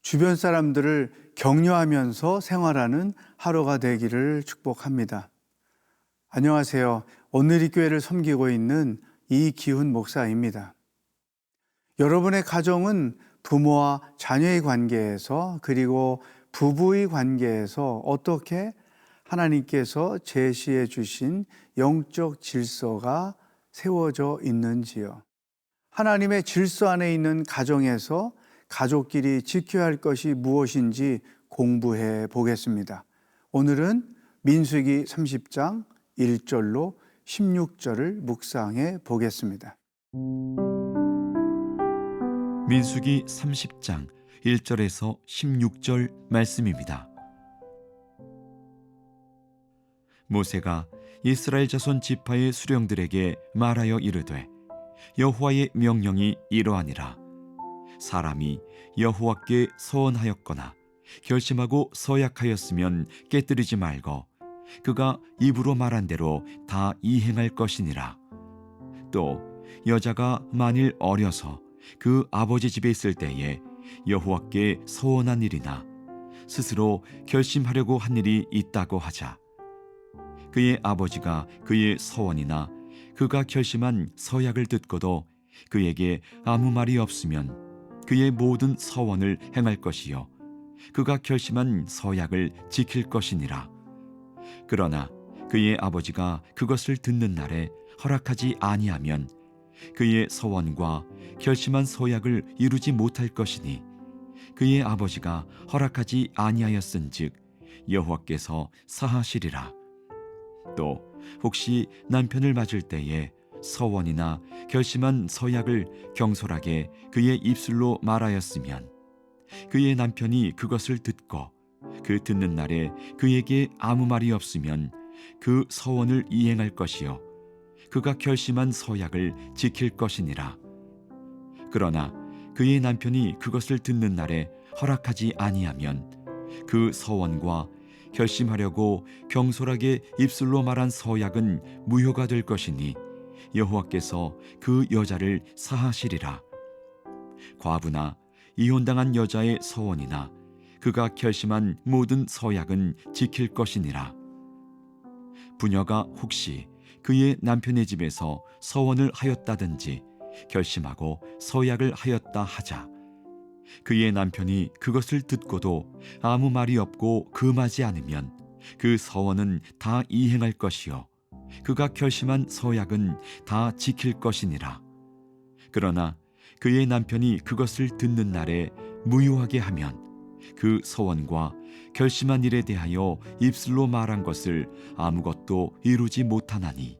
주변 사람들을 격려하면서 생활하는 하루가 되기를 축복합니다. 안녕하세요. 오늘이 교회를 섬기고 있는 이기훈 목사입니다. 여러분의 가정은 부모와 자녀의 관계에서 그리고 부부의 관계에서 어떻게 하나님께서 제시해 주신 영적 질서가 세워져 있는지요? 하나님의 질서 안에 있는 가정에서 가족끼리 지켜야 할 것이 무엇인지 공부해 보겠습니다. 오늘은 민수기 30장 1절로 16절을 묵상해 보겠습니다. 민수기 30장 1절에서 16절 말씀입니다. 모세가 이스라엘 자손 지파의 수령들에게 말하여 이르되 여호와의 명령이 이러하니라. 사람이 여호와께 서원하였거나 결심하고 서약하였으면 깨뜨리지 말고 그가 입으로 말한 대로 다 이행할 것이니라. 또 여자가 만일 어려서 그 아버지 집에 있을 때에 여호와께 서원한 일이나 스스로 결심하려고 한 일이 있다고 하자. 그의 아버지가 그의 서원이나 그가 결심한 서약을 듣고도 그에게 아무 말이 없으면 그의 모든 서원을 행할 것이요 그가 결심한 서약을 지킬 것이니라. 그러나 그의 아버지가 그것을 듣는 날에 허락하지 아니하면 그의 서원과 결심한 서약을 이루지 못할 것이니 그의 아버지가 허락하지 아니하였은즉 여호와께서 사하시리라. 또 혹시 남편을 맞을 때에 서원이나 결심한 서약을 경솔하게 그의 입술로 말하였으면 그의 남편이 그것을 듣고 그 듣는 날에 그에게 아무 말이 없으면 그 서원을 이행할 것이요 그가 결심한 서약을 지킬 것이니라. 그러나 그의 남편이 그것을 듣는 날에 허락하지 아니하면 그 서원과 결심하려고 경솔하게 입술로 말한 서약은 무효가 될 것이니 여호와께서 그 여자를 사하시리라. 과부나 이혼당한 여자의 서원이나 그가 결심한 모든 서약은 지킬 것이니라. 부녀가 혹시 그의 남편의 집에서 서원을 하였다든지 결심하고 서약을 하였다 하자. 그의 남편이 그것을 듣고도 아무 말이 없고 금하지 않으면 그 서원은 다 이행할 것이요 그가 결심한 서약은 다 지킬 것이니라. 그러나 그의 남편이 그것을 듣는 날에 무효하게 하면 그 서원과 결심한 일에 대하여 입술로 말한 것을 아무것도 이루지 못하나니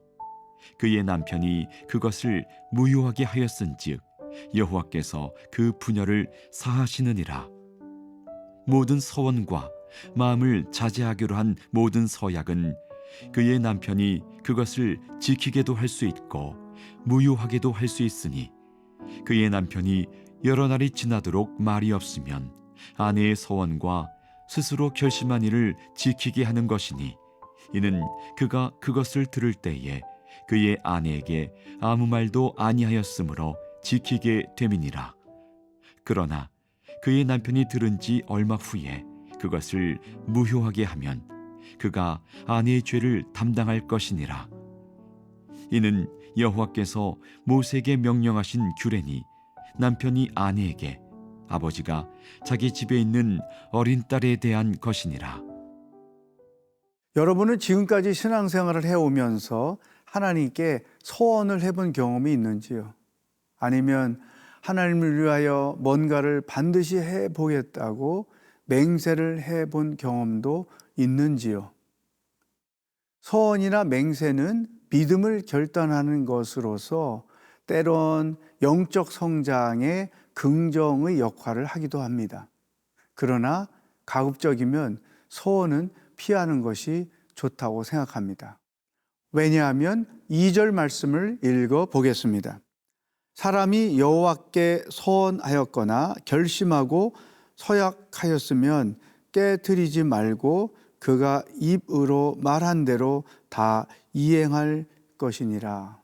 그의 남편이 그것을 무효하게 하였은즉 여호와께서 그 부녀를 사하시느니라. 모든 서원과 마음을 자제하기로 한 모든 서약은 그의 남편이 그것을 지키게도 할 수 있고 무효하게도 할 수 있으니 그의 남편이 여러 날이 지나도록 말이 없으면 아내의 서원과 스스로 결심한 일을 지키게 하는 것이니 이는 그가 그것을 들을 때에 그의 아내에게 아무 말도 아니하였으므로 지키게 됨이니라. 그러나 그의 남편이 들은 지 얼마 후에 그것을 무효하게 하면 그가 아내의 죄를 담당할 것이니라. 이는 여호와께서 모세에게 명령하신 규례니 남편이 아내에게 아버지가 자기 집에 있는 어린 딸에 대한 것이니라. 여러분은 지금까지 신앙생활을 해오면서 하나님께 소원을 해본 경험이 있는지요? 아니면 하나님을 위하여 뭔가를 반드시 해보겠다고 맹세를 해본 경험도 있는지요? 소원이나 맹세는 믿음을 결단하는 것으로서 때론 영적 성장에 긍정의 역할을 하기도 합니다. 그러나 가급적이면 소원은 피하는 것이 좋다고 생각합니다. 왜냐하면 2절 말씀을 읽어 보겠습니다. 사람이 여호와께 소원하였거나 결심하고 서약하였으면 깨트리지 말고 그가 입으로 말한 대로 다 이행할 것이니라.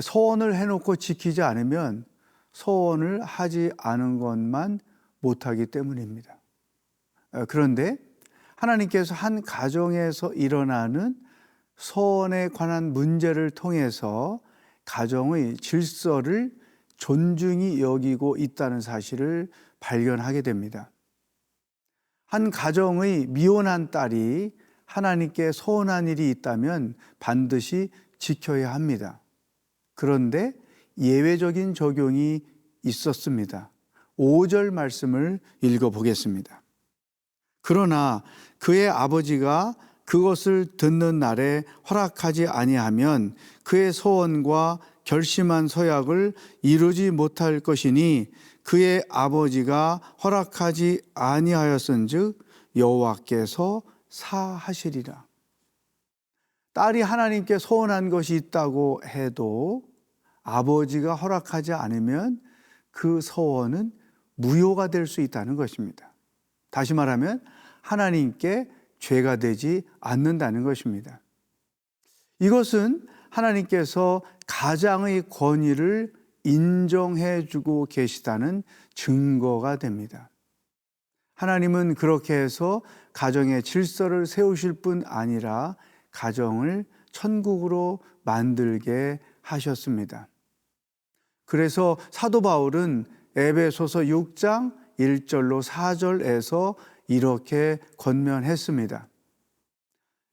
소원을 해놓고 지키지 않으면 소원을 하지 않은 것만 못하기 때문입니다. 그런데 하나님께서 한 가정에서 일어나는 소원에 관한 문제를 통해서 가정의 질서를 존중히 여기고 있다는 사실을 발견하게 됩니다. 한 가정의 미혼한 딸이 하나님께 소원한 일이 있다면 반드시 지켜야 합니다. 그런데 예외적인 적용이 있었습니다. 5절 말씀을 읽어보겠습니다. 그러나 그의 아버지가 그것을 듣는 날에 허락하지 아니하면 그의 소원과 결심한 서약을 이루지 못할 것이니 그의 아버지가 허락하지 아니하였은즉 여호와께서 사하시리라. 딸이 하나님께 소원한 것이 있다고 해도 아버지가 허락하지 않으면 그 소원은 무효가 될 수 있다는 것입니다. 다시 말하면 하나님께 죄가 되지 않는다는 것입니다. 이것은 하나님께서 가장의 권위를 인정해 주고 계시다는 증거가 됩니다. 하나님은 그렇게 해서 가정의 질서를 세우실 뿐 아니라 가정을 천국으로 만들게 하셨습니다. 그래서 사도 바울은 에베소서 6장 1절로 4절에서 이렇게 권면했습니다.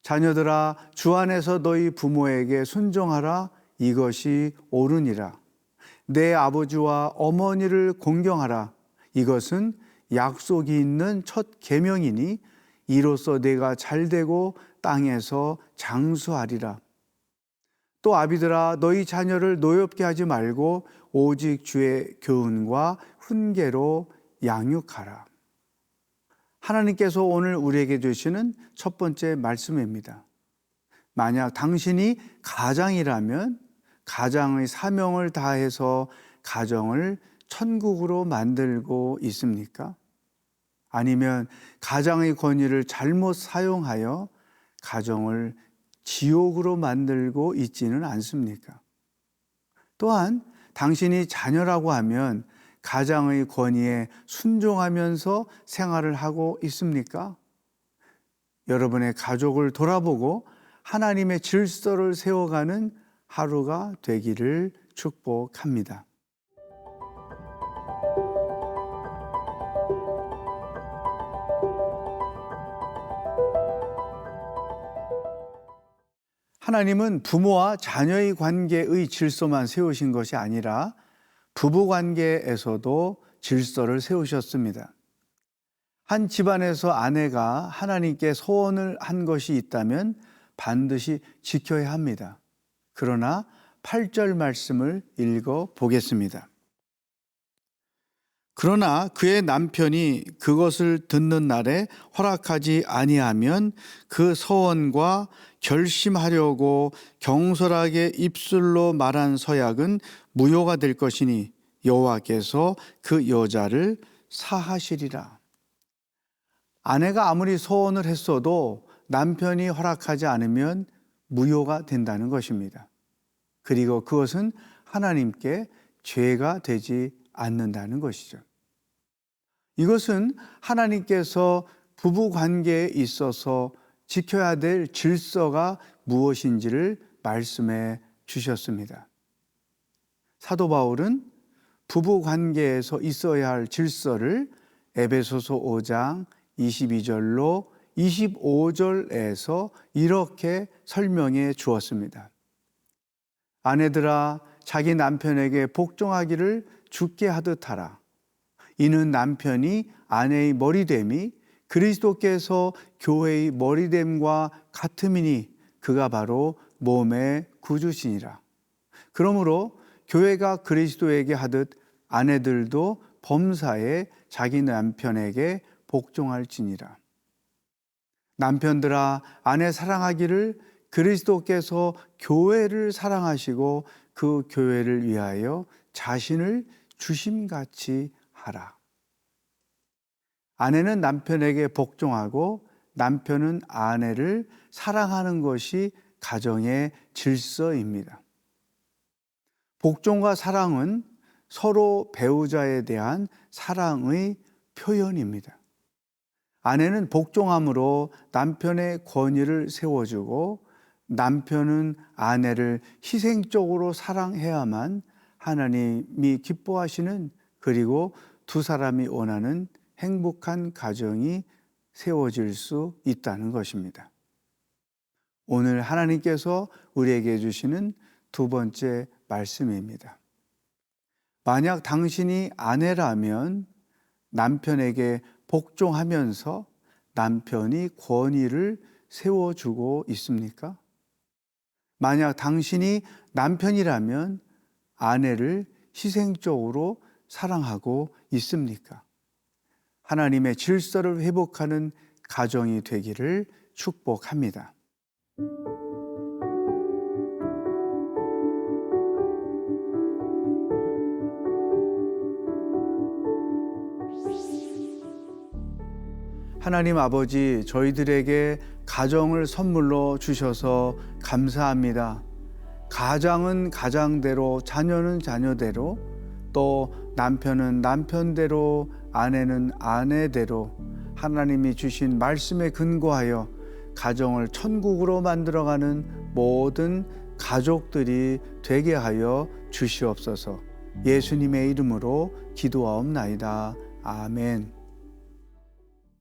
자녀들아, 주 안에서 너희 부모에게 순종하라. 이것이 옳으니라. 내 아버지와 어머니를 공경하라. 이것은 약속이 있는 첫 계명이니 이로써 내가 잘되고 땅에서 장수하리라. 또 아비들아, 너희 자녀를 노엽게 하지 말고 오직 주의 교훈과 훈계로 양육하라. 하나님께서 오늘 우리에게 주시는 첫 번째 말씀입니다. 만약 당신이 가장이라면 가장의 사명을 다해서 가정을 천국으로 만들고 있습니까? 아니면 가장의 권위를 잘못 사용하여 가정을 지옥으로 만들고 있지는 않습니까? 또한 당신이 자녀라고 하면 가장의 권위에 순종하면서 생활을 하고 있습니까? 여러분의 가족을 돌아보고 하나님의 질서를 세워가는 하루가 되기를 축복합니다. 하나님은 부모와 자녀의 관계의 질서만 세우신 것이 아니라 부부 관계에서도 질서를 세우셨습니다. 한 집안에서 아내가 하나님께 소원을 한 것이 있다면 반드시 지켜야 합니다. 그러나 8절 말씀을 읽어 보겠습니다. 그러나 그의 남편이 그것을 듣는 날에 허락하지 아니하면 그 소원과 결심하려고 경솔하게 입술로 말한 서약은 무효가 될 것이니 여호와께서 그 여자를 사하시리라. 아내가 아무리 소원을 했어도 남편이 허락하지 않으면 무효가 된다는 것입니다. 그리고 그것은 하나님께 죄가 되지 않는다는 것이죠. 이것은 하나님께서 부부 관계에 있어서 지켜야 될 질서가 무엇인지를 말씀해 주셨습니다. 사도 바울은 부부 관계에서 있어야 할 질서를 에베소서 5장 22절로 25절에서 이렇게 설명해 주었습니다. 아내들아, 자기 남편에게 복종하기를 주께 하듯 하라. 이는 남편이 아내의 머리됨이 그리스도께서 교회의 머리됨과 같음이니 그가 바로 몸의 구주시니라. 그러므로 교회가 그리스도에게 하듯 아내들도 범사에 자기 남편에게 복종할지니라. 남편들아, 아내 사랑하기를 그리스도께서 교회를 사랑하시고 그 교회를 위하여 자신을 주심같이 하라. 아내는 남편에게 복종하고 남편은 아내를 사랑하는 것이 가정의 질서입니다. 복종과 사랑은 서로 배우자에 대한 사랑의 표현입니다. 아내는 복종함으로 남편의 권위를 세워주고 남편은 아내를 희생적으로 사랑해야만 하나님이 기뻐하시는, 그리고 두 사람이 원하는 행복한 가정이 세워질 수 있다는 것입니다. 오늘 하나님께서 우리에게 주시는 두 번째 말씀입니다. 만약 당신이 아내라면 남편에게 복종하면서 남편이 권위를 세워주고 있습니까? 만약 당신이 남편이라면 아내를 희생적으로 사랑하고 있습니까? 하나님의 질서를 회복하는 가정이 되기를 축복합니다. 하나님 아버지, 저희들에게 가정을 선물로 주셔서 감사합니다. 가장은 가장대로, 자녀는 자녀대로, 또 남편은 남편대로, 아내는 아내대로 하나님이 주신 말씀에 근거하여 가정을 천국으로 만들어가는 모든 가족들이 되게 하여 주시옵소서. 예수님의 이름으로 기도하옵나이다. 아멘.